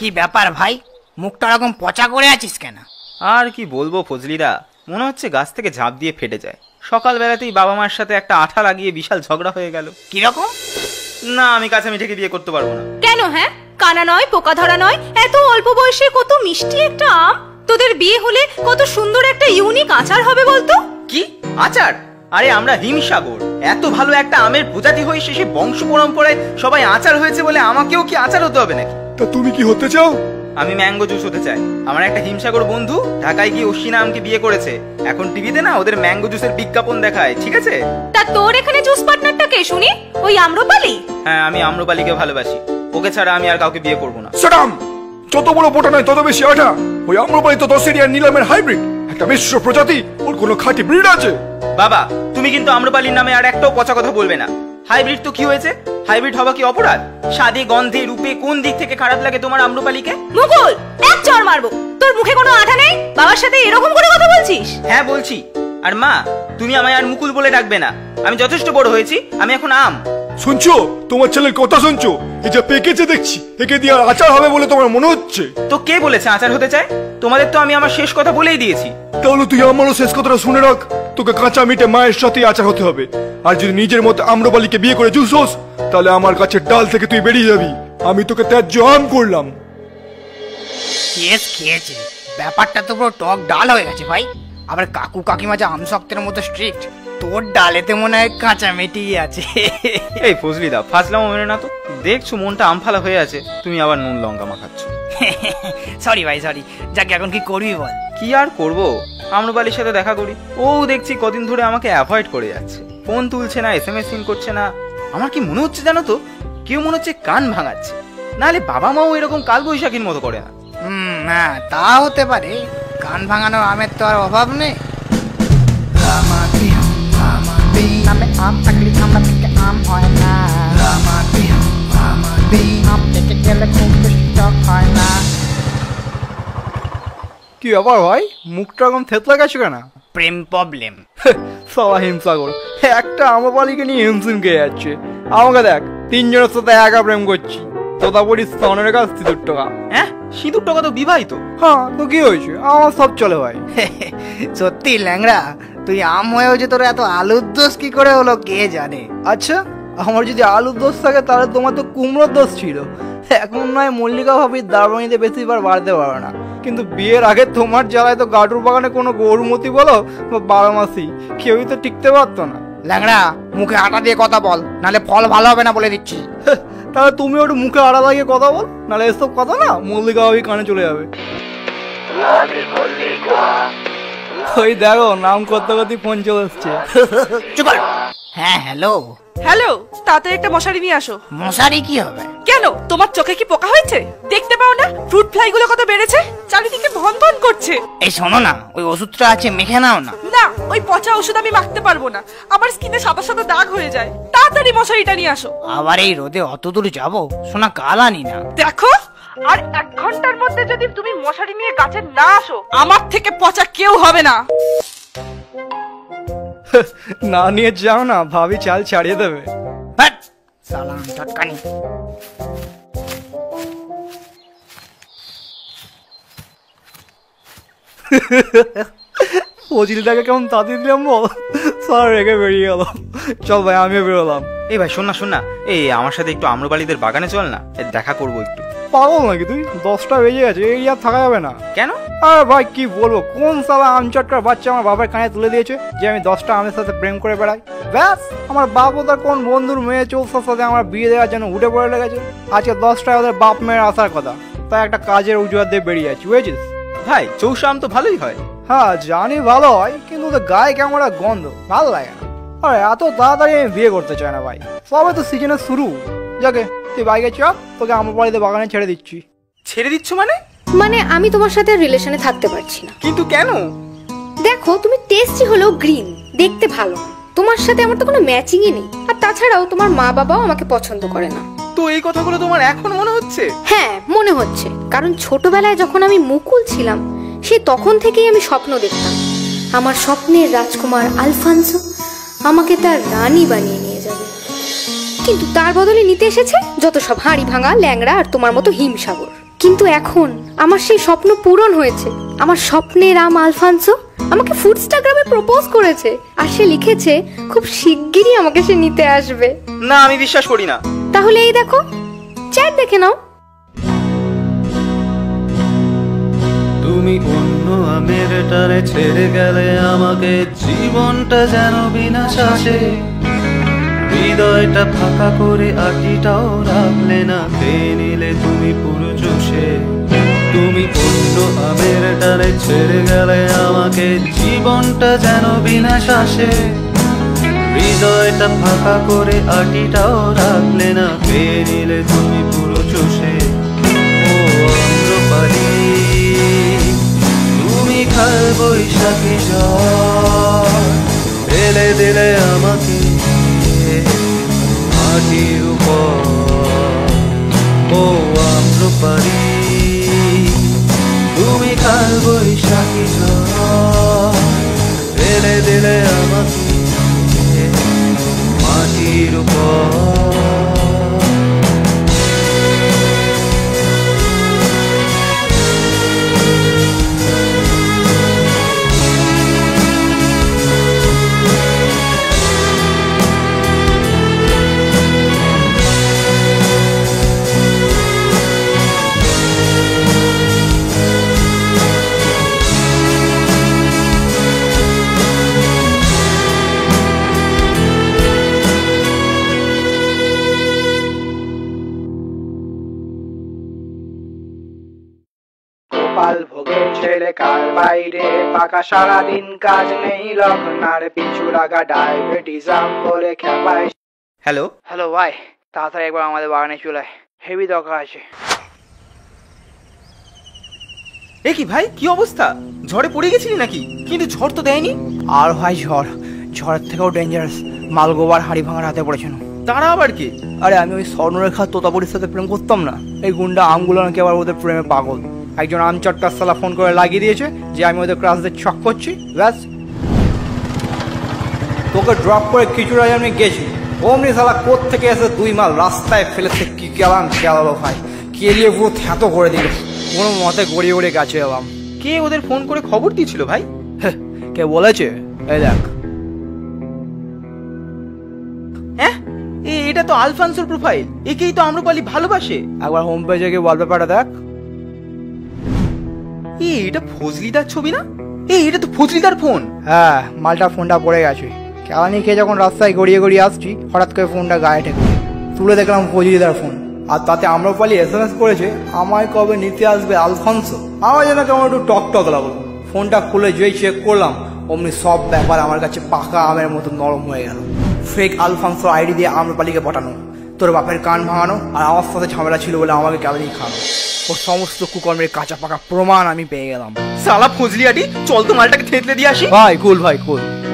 কি ব্যাপার ভাই, মুখটা এরকম পচা করে আছিস কেন? আর কি বলবো ফজলিদা, মনে হচ্ছে গাছ থেকে ঝাঁপ দিয়ে ফেটে যায়। সকালবেলাতেই বাবা মার সাথে একটা আঠা লাগিয়ে বিশাল ঝগড়া হয়ে গেল। কিরকম? না, আমি কাঁচা মিঠেকে বিয়ে করতে পারবো না। কেন? হ্যাঁ, কানা নয়, পোকা ধরা নয়, এত অল্প বয়সে কত মিষ্টি একটা আম। তোদের বিয়ে হলে কত সুন্দর একটা ইউনিক আচার হবে বলতো। কি আচার? আরে আমরা হিমসাগর, এত ভালো একটা আমের প্রজাতি হয়ে শেষে বংশ পরম্পরায় সবাই আচার হয়েছে বলে আমাকেও কি আচার হতে হবে নাকি? তা তুমি কি হতে চাও? আমি ম্যাঙ্গো জুস হতে চাই। আমার একটা হিমসাগর বন্ধু ঢাকায় গিয়ে অশ্বিনা আমকে বিয়ে করেছে। এখন টিভিতে না ওদের ম্যাঙ্গো জুসের বিজ্ঞাপন দেখায়, ঠিক আছে? তা তোর এখানে জুস পার্টনারটা কে শুনি? ওই আম্রপালি? হ্যাঁ, আমি আম্রপালিকে ভালোবাসি। ওকে ছাড়া আমি আর কাউকে বিয়ে করবো না। সেটাম, যত বড় বোটা নয় তত বেশি আঠা। ওই আম্রপালি তো 10 এরিয়ার নিলামের হাইব্রিড, একটা মিশ্র প্রজাতি। ওর কোনো খাঁটি ব্রিড আছে? বাবা, তুমি কিন্তু আম্রপালির নামে আর একটাও পচা কথা বলবে না। হাইব্রিড তো কি হয়েছে? হাইব্রিড হওয়া কি অপরাধ? স্বাদে, গন্ধে, রূপে কোন দিক থেকে খারাপ লাগে তোমার আম্রপালিকে? মুকুল, এক চড় মারবো। তোর মুখে কোনো আঠা নেই? বাবার সাথে এরকম করে কথা বলছিস? হ্যাঁ বলছি। আর মা, তুমি আমায় আর মুকুল বলে ডাকবে না। আমি যথেষ্ট বড় হয়েছি, আমি এখন আম। শুনছো? তোমার ছেলের কথা শুনছো? এই যে পেকেছে দেখছি, একে দিয়ে আচার হবে বলে তোমার মনে হচ্ছে? তো কে বলেছে আচার হতে চায়? তোমাদের তো আমি আমার শেষ কথা বলেই দিয়েছি। তাহলে তুই আমারও শেষ কথাটা শুনে রাখ। তোকে কাঁচা মিটে মায়ের সাথে আচার হতে হবে। আর যদি নিজের মতো আম্রপালিকে বিয়ে করে জুস হোস, তাহলে আমার কাছে ডাল থেকে তুই বেরিয়ে যাবি। আমি তোকে ত্যায্য আম করলাম। কেস খেয়েছে, ব্যাপারটা তো পুরো টক ডাল হয়ে গেছে ভাই। আবার কাকু কাকিমা যে আমশক্তের মতো স্ট্রিক্ট, তোর ডালেতে মনে হয় কাঁচা মিটিয়ে আছে। এই ফজলিদা, ফাজলামো মেনে না তো। দেখছো মনটা আমফালা হয়ে আছে, তুমি আবার নুন লঙ্কা মাখাচ্ছ। সরি ভাই, সরি। যাকে এখন কি করবি বল? কি আর করব, আম্রপালির সাথে দেখা করি। ও দেখছি কদিন ধরে আমাকে অ্যাভয়েড করে যাচ্ছে। ফোন তুলছে না, SMS সিন করছে না। আমার কি মনে হচ্ছে জানো তো, কেউ মনে হচ্ছে কান ভাঙাচ্ছে। নাহলে বাবা মাও এরকম কালবৈশাখীর মতো করে না। না, তা হতে পারে। কান ভাঙানোর আমের তো আর অভাব নেই। নামে আম থাকলে আমরা থেকে আম হয় না। আম থেকে গেলে খুব বেশি টক হয় না। কি ব্যাপার ভাই, মুখটা এরকম থেতলা গেছে কেন? প্রেম প্রবলেম। সালা হিমসাগর, একটা আম্রপালিকে নিয়ে হিমসিম খেয়ে যাচ্ছে। আমাকে দেখ, 3 জনের সাথে একা প্রেম করছি। তোতা পড়ি স্তনের কাছ সিঁদুর টোকা। হ্যাঁ, সিঁদুর টোকা তো বিবাহিত। হ্যাঁ, তো কি হয়েছে? আমার সব চলে ভাই। সত্যি ল্যাংড়া, তুই আম হয়ে হয়েছে, তোর এত আলুর দোষ কি করে হলো কে জানে। আচ্ছা, আমার যদি আলুর দোষ থাকে তাহলে তোমার তো কুমড়োর দোষ ছিল। এখন নয় মল্লিকা ভাবির দারবানিতে বেশিবার বাড়তে পারো না, কিন্তু বিয়ের আগে তোমার জ্বালায় তো গাডুর বাগানে কোনো গরুমতি বলো বা 12 মাসি কেউই তো টিকতে পারতো না। ল্যাংড়া, মুখে আটা দিয়ে কথা বল, নাহলে ফল ভালো হবে না বলে দিচ্ছি। তাহলে তুমি ওটা মুখে আড়া লাগিয়ে কথা বল, নাহলে এসব কথা না মল্লিকা ভাবি কানে চলে যাবে। ওই দেখো, নাম করতে করতে ফোন চলে এসছে। চুপ কর। হ্যাঁ, হ্যালো। হ্যালো, তাড়াতাড়ি একটা মশারি নিয়ে আসো। মশারি কি হবে? কেন, তোমার চোখে কি পোকা হয়েছে? দেখতে পাও না ফ্রুট ফ্লাই গুলো কত বেড়েছে? চারিদিকে ভন ভন করছে। এই শোনো না, ওই ওষুধটা আছে, মেখে নাও না। না, ওই পচা ওষুধ আমি মাখতে পারবো না। আমার স্কিনে সাদা সাদা দাগ হয়ে যায়। তাড়াতাড়ি মশারিটা নিয়ে আসো। আবার এই রোদে অত দূর যাবো? শোনা, কাল আনি না। দেখো, আর 1 ঘন্টার মধ্যে যদি তুমি মশারি নিয়ে গাছে না আসো, আমার থেকে পচা কেউ হবে না। না নিয়ে যাও না, ভাবি চাল ছাড়িয়ে দেবে। সালাম চটকানি। ফজলিটাকে কেমন তাড়িয়ে দিলাম বল, স্যার রেখে বেরিয়ে গেল। চল ভাই, আমিও বেরোলাম। এই ভাই শোন না, এই আমার সাথে একটু আম্রপালিদের বাগানে চল না, দেখা করবো একটু। পাগল নাকি তুই? 10টা বেজে গেছে, এই আর থাকা যাবে না। কেন? আরে ভাই কি বলবো, কোন সালা আমচটকার বাচ্চা আমার বাবার কানে তুলে দিয়েছে যে আমি 10টা আমের সাথে প্রেম করে বেড়াই। ব্যাস, আমার বাপ ওদের কোন বন্ধুর মেয়ে চৌসার সাথে আমার বিয়ে দেওয়ার জন্য উঠে পড়ে লেগেছে। আজকে 10টায় ওদের বাপ মেয়ের আসার কথা, তাই একটা কাজের উজুয়ার দিয়ে বেরিয়ে যাচ্ছি, বুঝেছিস? ভাই, চৌষা আম তো ভালোই হয়। হ্যাঁ জানি ভালো হয়, কিন্তু ওদের গায়ে কেমন একটা গন্ধ, ভালো লাগে না। আরে এত তাড়াতাড়ি আমি বিয়ে করতে চাই না ভাই, সবে তো সিজনের শুরু। যাকে তুই বাইকে চাপ, তোকে আমার বাড়িতে বাগানে ছেড়ে দিচ্ছি। ছেড়ে দিচ্ছ মানে? মানে আমি তোমার সাথে রিলেশনে থাকতে পারছি না। কিন্তু কেন? দেখো, তুমি টেস্টি হলেও গ্রিন, দেখতে ভালো না। তোমার সাথে আমার তো কোনো ম্যাচিংই নেই। আর তাছাড়াও তোমার মা বাবাও আমাকে পছন্দ করে না। তো এই কথাগুলো তোমার এখন মনে হচ্ছে? হ্যাঁ, মনে হচ্ছে। কারণ ছোটবেলায় যখন আমি মুকুল ছিলাম, সে তখন থেকেই আমি স্বপ্ন দেখতাম আমার স্বপ্নের রাজকুমার আলফানসো আমাকে তার রানী বানিয়ে নিয়ে যাবে। কিন্তু তার বদলে নিতে এসেছে যত সব হাঁড়ি ভাঙা ল্যাংড়া আর তোমার মতো হিমসাগর। কিন্তু এখন আমার সেই স্বপ্ন পূরণ হয়েছে। আমার স্বপ্নের আম আলফান্সো আমাকে ফুডস্টাগ্রামে প্রপোজ করেছে, আর সে লিখেছে খুব শিগগিরই আমাকে সে নিতে আসবে। না, আমি বিশ্বাস করি না। তাহলে এই দেখো, চ্যাট দেখে নাও। তুমি অন্য আমের টানে ছেড়ে গেলে আমাকে, জীবনটা যেন বিনা শ্বাসে। হৃদয়টা ফাঁকা করে আটিটাও রাখলে না, খেয়ে নিলে তুমি পুরো জোশে। তুমি অন্য আমের টানে ছেড়ে গেলে আমাকে, জীবনটা যেন বিনা শ্বাসে। হৃদয়টা ফাঁকা করে আটিটাও রাখলে না, খেয়ে নিলে তুমি পুরো চষে। ও আম্রপালি, তুমি কাল বৈশাখী ঝড় ফেলে দিলে আমাকে মাটির উপর। ও আম্রপালি, তুমি কাল বৈশাখী ঝড় ফেলে দিলে আমাকে মাটির উপর। গোপাল ভোগের ছেলে কার বাইরে, পাকা সারাদিন কাজ নেই, লগ্নার পিছু লাগা ডায়াবেটিসাম বলে খেপায়। হ্যালো হ্যালো ভাই, তাড়াতাড়ি একবার আমাদের বাগানে চলে আয়, হেভি দরকার আছে। এ কি ভাই, কি অবস্থা? ঝড়ে পড়ে গেছিলি নাকি? কিন্তু ঝড় তো দেয়নি। আর ভাই ঝড়ের থেকেও ডেঞ্জারাস মালগোবার হাড়ি ভাঙার হাতে পড়েছে না। তারা আবার কি? আরে আমি ওই স্বর্ণরেখা তোতাপুরির সাথে প্রেম করতাম না, এই গুন্ডা আমগুলো নাকি আবার ওদের প্রেমে পাগল। একজন আমচট্টার সালা ফোন করে লাগিয়ে দিয়েছে যে আমি ওদের ক্রাশদের ছক করছি। ব্যাস, তোকে ড্রপ করে কিছুটা আমি গেছি, অমনি সালা কোথ থেকে এসে 2 মাল রাস্তায় ফেলেছে। কি গেলালো ভাই, কেলিয়ে পুরো থ্যাতো করে দিল। কোনো মতে গড়িয়ে গড়িয়ে গেছে এলাম। কে ওদের ফোন করে খবর দিয়েছিল ভাই? কে বলেছে? এই দেখ। হ্যাঁ, এটা তো আলফান্সোর প্রোফাইল। একেই তো আম্রপালি ভালোবাসে। একবার হোম পেজে গিয়ে ওয়ালপেপারটা দেখ। এটা ফজলিদার ছবি না? এটা তো ফজলিদার ফোন। হ্যাঁ, মালটা ফোনটা পড়ে গেছে। কেলানি খেয়ে যখন রাস্তায় গড়িয়ে গড়িয়ে আসছি, হঠাৎ করে ফোনটা গায়ে ঠেকে তুলে দেখলাম ফজলিদার ফোন। আর তাতে আম্রপালি SMS করেছে, আমায় কবে নিতে আসবে আলফান্সো। আমার যেন কেমন একটু টক লাগলো। ফোনটা খুলে যেই চেক করলাম, অমনি সব ব্যাপার আমার কাছে পাকা আমের মতো নরম হয়ে গেল। ফেক আলফান্সো আইডি দিয়ে আম্রপালিকে পটানো, তোর বাপের কান ভাঙানো, আর আমার সাথে ঝামেলা ছিল বলে আমাকে কেলানি খানো, ওর সমস্ত কুকর্মের কাঁচা পাকা প্রমাণ আমি পেয়ে গেলাম। সালা ফজলিয়াটি, চল তো মালটাকে থেতলে দিয়ে আসি। ভাই কুল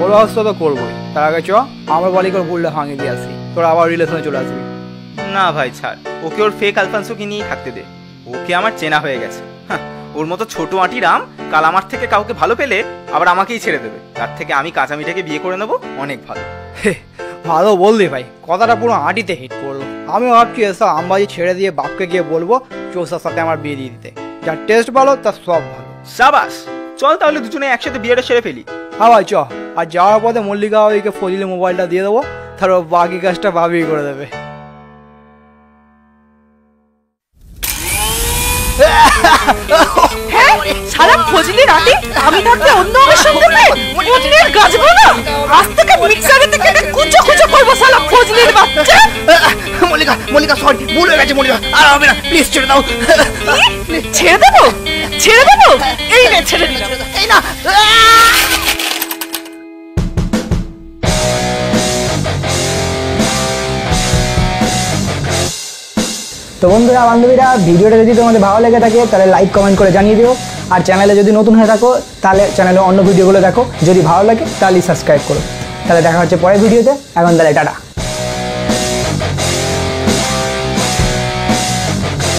ওর ব্যবস্থা তো করবোই, তার আগে চ আম্রপালিকে ভুলটা ভাঙিয়ে দিয়ে আসি, তোর আবার রিলেশনে চলে আসবি। না ভাই ছাড়, ওকে ওর ফেক আলফান্সোকে নিয়েই থাকতে দে। ওকে আমার চেনা হয়ে গেছে। ওর মতো ছোট আঁটি রাম কাল আমার থেকে কাউকে ভালো পেলে আবার আমাকেই ছেড়ে দেবে। তার থেকে আমি কাঁচা মিঠাকে বিয়ে করে নেবো, অনেক ভালো। ভালো বললি ভাই, কথাটা পুরো আঁটিতে হিট করলো। আমি ভাবছি এসব আমবাজি ছেড়ে দিয়ে বাপকে গিয়ে বলবো চৌসার সাথে আমার বিয়ে দিয়ে দিতে। যার টেস্ট ভালো তার সব ভালো। সাবাস, চল তাহলে দুজনে একসাথে বিয়েটা সেরে ফেলি। হ্যাঁ ভাই চ। আর যাওয়ার পথে মল্লিকা ওইকে ফজলি মোবাইলটা দিয়ে দেবো, তারপর বাকি কাজটা ভাবিই করে দেবে। হ্যাঁ, সারা ফজলি রাতে আমি থাকতে অন্য অবসর করবে ফজলির গাছগুলো আজ থেকে মিক্সারে থেকে কুচো কুচো করবো সালা ফজলির বাচ্চা। মল্লিকা সরি, ভুল হয়ে গেছে মল্লিকা, আর হবে না, প্লিজ ছেড়ে দাও। ছেড়ে দেবো এই নে ছেড়ে দিলাম। এই না। তো বন্ধুরা বান্ধবীরা, ভিডিওটা যদি তোমাদের ভালো লেগে থাকে তাহলে লাইক কমেন্ট করে জানিয়ে দিও। আর চ্যানেলে যদি নতুন হয়ে থাকো তাহলে চ্যানেলে অন্য ভিডিওগুলো দেখো, যদি ভালো লাগে তাহলে সাবস্ক্রাইব করো। তাহলে দেখা হচ্ছে পরের ভিডিওতে। এখন তাহলে টাটা।